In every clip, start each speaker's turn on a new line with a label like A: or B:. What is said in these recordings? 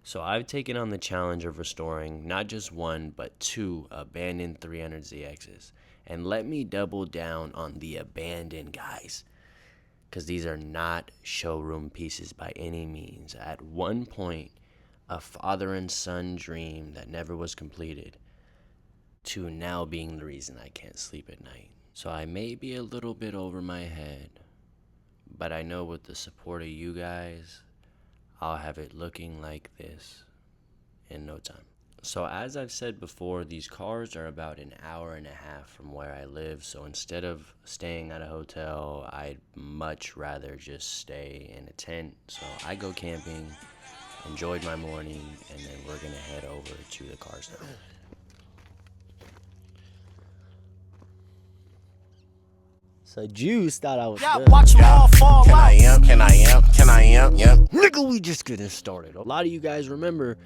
A: So I've taken on the challenge of restoring not just one, but two abandoned 300ZXs. And let me double down on the abandoned, guys, because these are not showroom pieces by any means. At one point, a father and son dream that never was completed, to now being the reason I can't sleep at night. So I may be a little bit over my head, but I know with the support of you guys, I'll have it looking like this in no time. So as I've said before, these cars are about an hour and a half from where I live. So instead of staying at a hotel, I'd much rather just stay in a tent. So I go camping, enjoyed my morning, and then we're gonna head over to the cars now. So Juice thought I was good.
B: Watch them all fall out.
C: Can I amp? Yep.
A: Nigga, we just getting started. A lot of you guys remember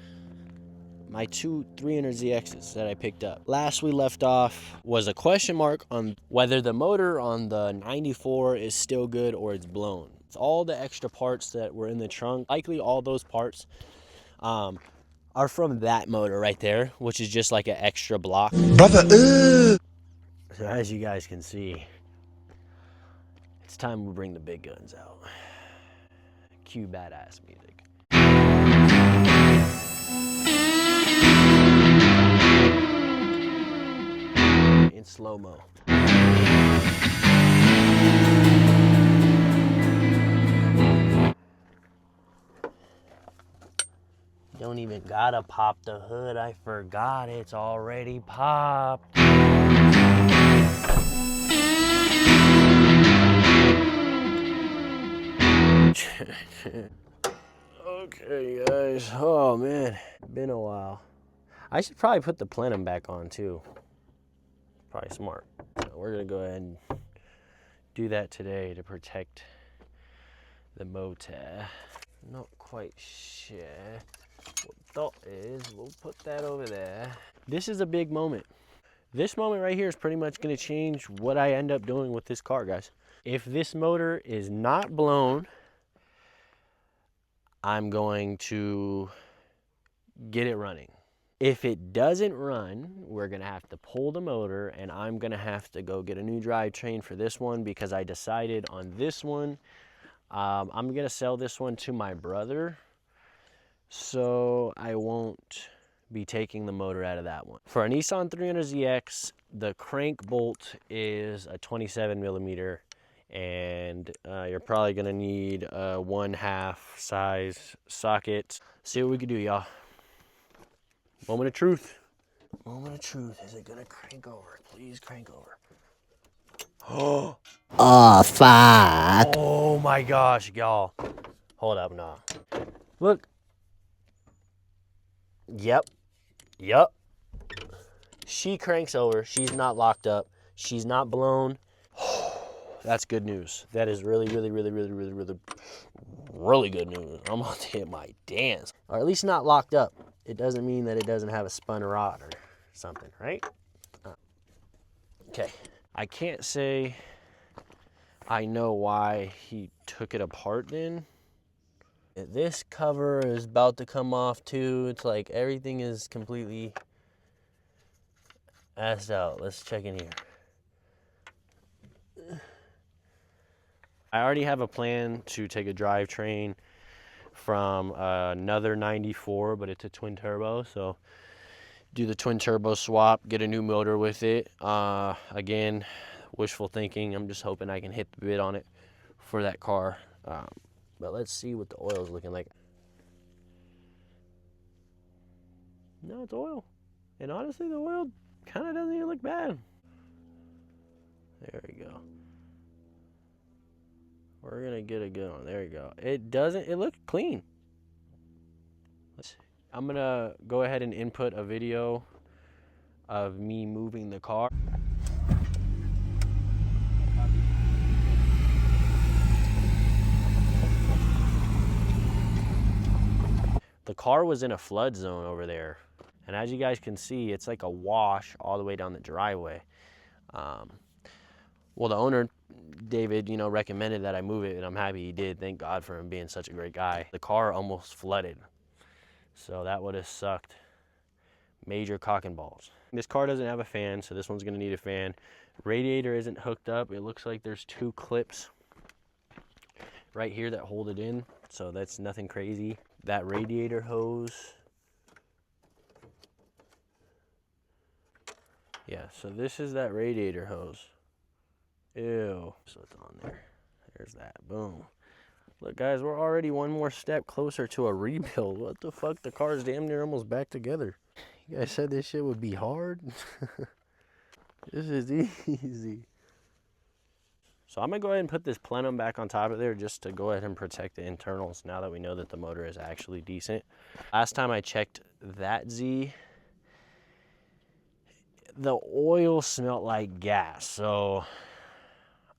A: my two 300ZXs that I picked up. Last we left off was a question mark on whether the motor on the 94 is still good or it's blown. It's all the extra parts that were in the trunk. Likely all those parts are from that motor right there, which is just like an extra block.
C: Brother,
A: So as you guys can see, it's time we bring the big guns out. Cue badass music. In slow-mo. Don't even gotta pop the hood. I forgot it's already popped. Okay, guys. Oh, man. Been a while. I should probably put the plenum back on, too. Probably smart. So we're going to go ahead and do that today to protect the motor. Not quite sure what that is. We'll put that over there. This is a big moment. This moment right here is pretty much going to change what I end up doing with this car, guys. If this motor is not blown, I'm going to get it running. If it doesn't run, we're gonna have to pull the motor, and I'm gonna have to go get a new drivetrain for this one because I decided on this one. I'm gonna sell this one to my brother, so I won't be taking the motor out of that one. For a Nissan 300ZX, the crank bolt is a 27 millimeter, and you're probably gonna need a 1/2 size socket. See what we can do, y'all. Moment of truth. Moment of truth. Is it gonna crank over? Please crank over.
C: oh fuck.
A: Oh my gosh, y'all. Hold up, nah. Look. Yep. She cranks over. She's not locked up. She's not blown. That's good news. That is really good news. I'm about to hit my dance. Or at least not locked up. It doesn't mean that it doesn't have a spun rod or something, right? Okay. I can't say I know why he took it apart then. This cover is about to come off too. It's like everything is completely assed out. Let's check in here. I already have a plan to take a drivetrain from another 94, but it's a twin turbo, so do the twin turbo swap, get a new motor with it. Again, wishful thinking. I'm just hoping I can hit the bid on it for that car. But let's see what the oil is looking like. No, it's oil. And honestly, the oil kind of doesn't even look bad. There we go. We're gonna get a good one. There you go. It looks clean. I'm gonna go ahead and input a video of me moving the car. The car was in a flood zone over there. And as you guys can see, it's like a wash all the way down the driveway. Well, the owner, David, recommended that I move it, and I'm happy he did. Thank God for him being such a great guy. The car almost flooded. So that would have sucked major cock and balls. This car doesn't have a fan, so this one's gonna need a fan. Radiator isn't hooked up. It looks like there's 2 clips right here that hold it in, so that's nothing crazy. That radiator hose, yeah, so this is that radiator hose. Ew, so it's on there. There's that, boom. Look guys, we're already one more step closer to a rebuild. What the fuck, the car's damn near almost back together. You guys said this shit would be hard? This is easy. So I'm gonna go ahead and put this plenum back on top of there just to go ahead and protect the internals now that we know that the motor is actually decent. Last time I checked that Z, the oil smelled like gas. So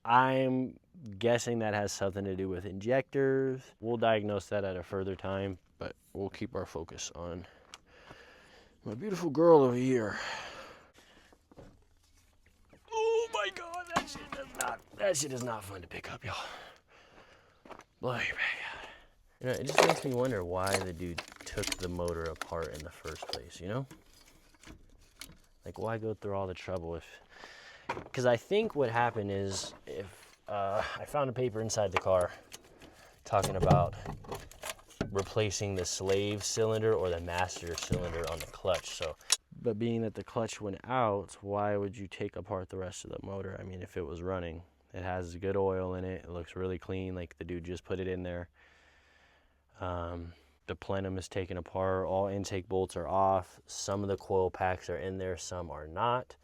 A: I'm guessing that has something to do with injectors. We'll diagnose that at a further time, but we'll keep our focus on my beautiful girl over here. Oh my God, that shit is not fun to pick up, y'all. Blow your back out. You know, it just makes me wonder why the dude took the motor apart in the first place, you know? Like, why go through all the trouble if... Because I think what happened is, if I found a paper inside the car talking about replacing the slave cylinder or the master cylinder on the clutch, so... But being that the clutch went out, why would you take apart the rest of the motor? I mean, if it was running, it has good oil in it. It looks really clean, like the dude just put it in there. The plenum is taken apart. All intake bolts are off. Some of the coil packs are in there, some are not.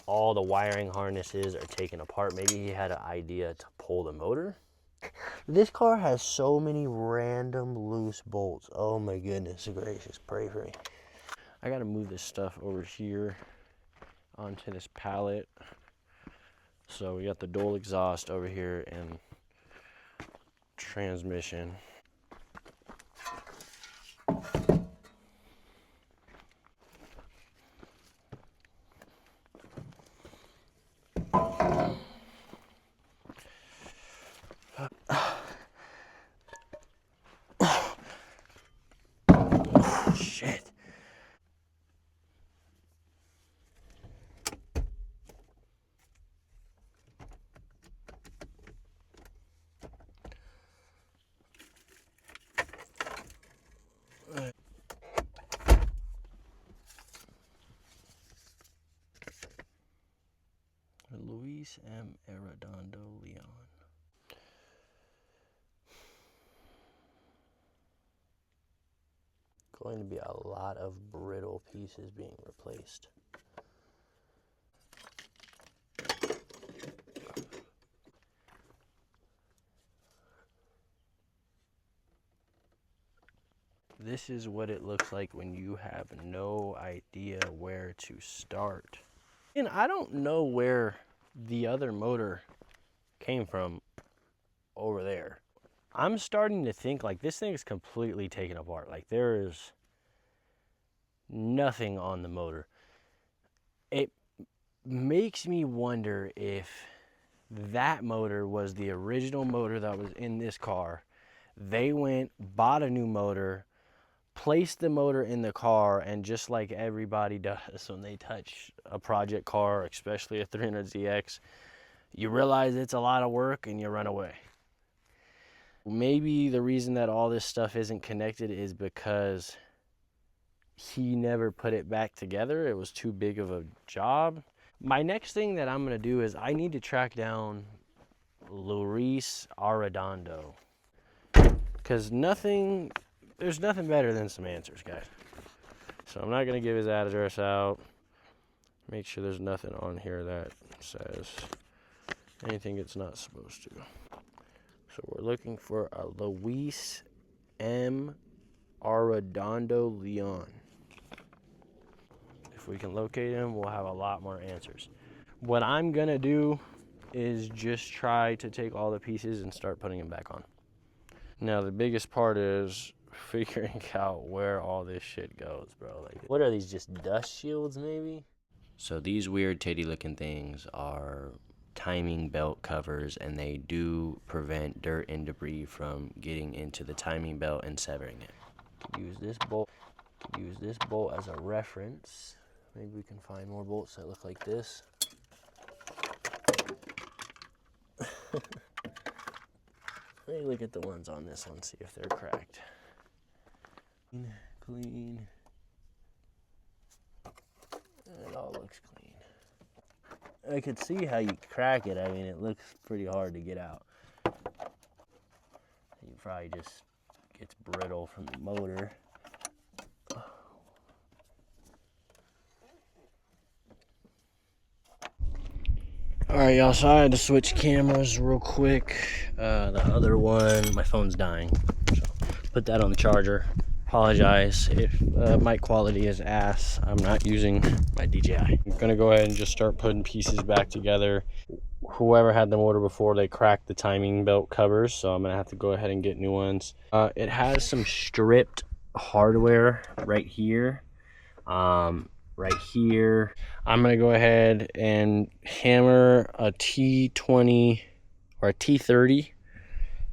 A: All the wiring harnesses are taken apart. Maybe he had an idea to pull the motor. This car has so many random loose bolts. Oh my goodness gracious, pray for me. I gotta move this stuff over here onto this pallet. So we got the dual exhaust over here and transmission. Oh, shit. Luis M. Arredondo Leon. Going to be a lot of brittle pieces being replaced. This is what it looks like when you have no idea where to start. And I don't know where the other motor came from over there. I'm starting to think like this thing is completely taken apart. Like there is nothing on the motor. It makes me wonder if that motor was the original motor that was in this car. They went, bought a new motor, placed the motor in the car, and just like everybody does when they touch a project car, especially a 300ZX, you realize it's a lot of work and you run away. Maybe the reason that all this stuff isn't connected is because he never put it back together. It was too big of a job. My next thing that I'm gonna do is I need to track down Luis Arredondo, because there's nothing better than some answers, guys. So I'm not gonna give his address out. Make sure there's nothing on here that says anything it's not supposed to. So we're looking for a Luis M. Arredondo Leon. If we can locate him, we'll have a lot more answers. What I'm gonna do is just try to take all the pieces and start putting them back on. Now the biggest part is figuring out where all this shit goes, bro. Like, what are these, just dust shields maybe? So these weird titty looking things are timing belt covers, and they do prevent dirt and debris from getting into the timing belt and severing it. Use this bolt. Use this bolt as a reference. Maybe we can find more bolts that look like this. Let me look at the ones on this one, see if they're cracked. Clean. It all looks clean. I could see how you crack it. I mean, it looks pretty hard to get out. You probably just gets brittle from the motor. Alright, y'all, so I had to switch cameras real quick. The other one, my phone's dying, so put that on the charger. Apologize if mic quality is ass. I'm not using my DJI. I'm gonna go ahead and just start putting pieces back together. Whoever had the motor before, they cracked the timing belt covers, so I'm gonna have to go ahead and get new ones. It has some stripped hardware right here. Right here. I'm gonna go ahead and hammer a T20 or a T30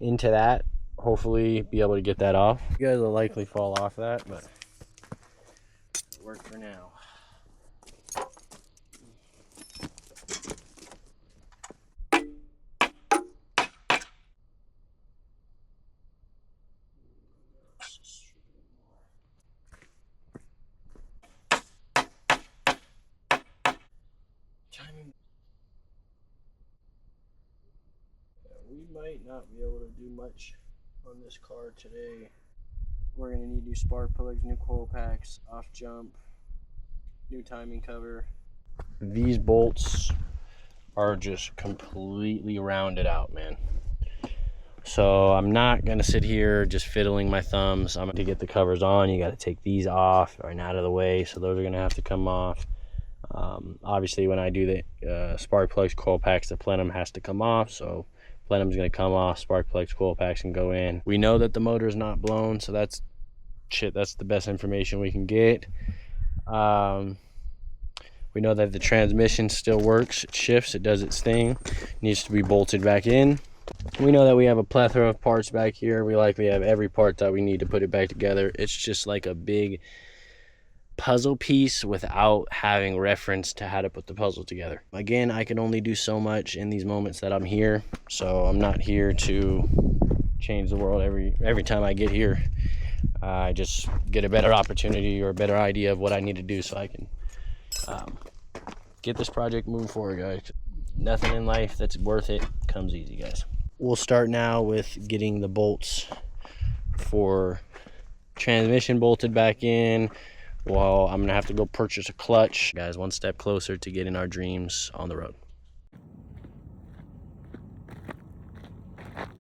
A: into that. Hopefully be able to get that off. You guys will likely fall off that, but it'll work for now. We might not be able to do much on this car today. We're gonna need new spark plugs, new coil packs, off jump, new timing cover. These bolts are just completely rounded out, man. So I'm not gonna sit here just fiddling my thumbs. I'm gonna get the covers on. You gotta take these off and out of the way, so those are gonna have to come off. Obviously when I do the spark plugs, coil packs, the plenum has to come off, so plenum's gonna come off, spark plugs, coil packs can go in. We know that the motor is not blown, so that's the best information we can get. We know that the transmission still works, it shifts, it does its thing, needs to be bolted back in. We know that we have a plethora of parts back here. We likely have every part that we need to put it back together. It's just like a big puzzle piece without having reference to how to put the puzzle together. Again, I can only do so much in these moments that I'm here, so I'm not here to change the world every time I get here. I just get a better opportunity or a better idea of what I need to do so I can get this project moving forward, guys. Nothing in life that's worth it comes easy, guys. We'll start now with getting the bolts for transmission bolted back in. Well, I'm gonna have to go purchase a clutch. Guys, one step closer to getting our dreams on the road.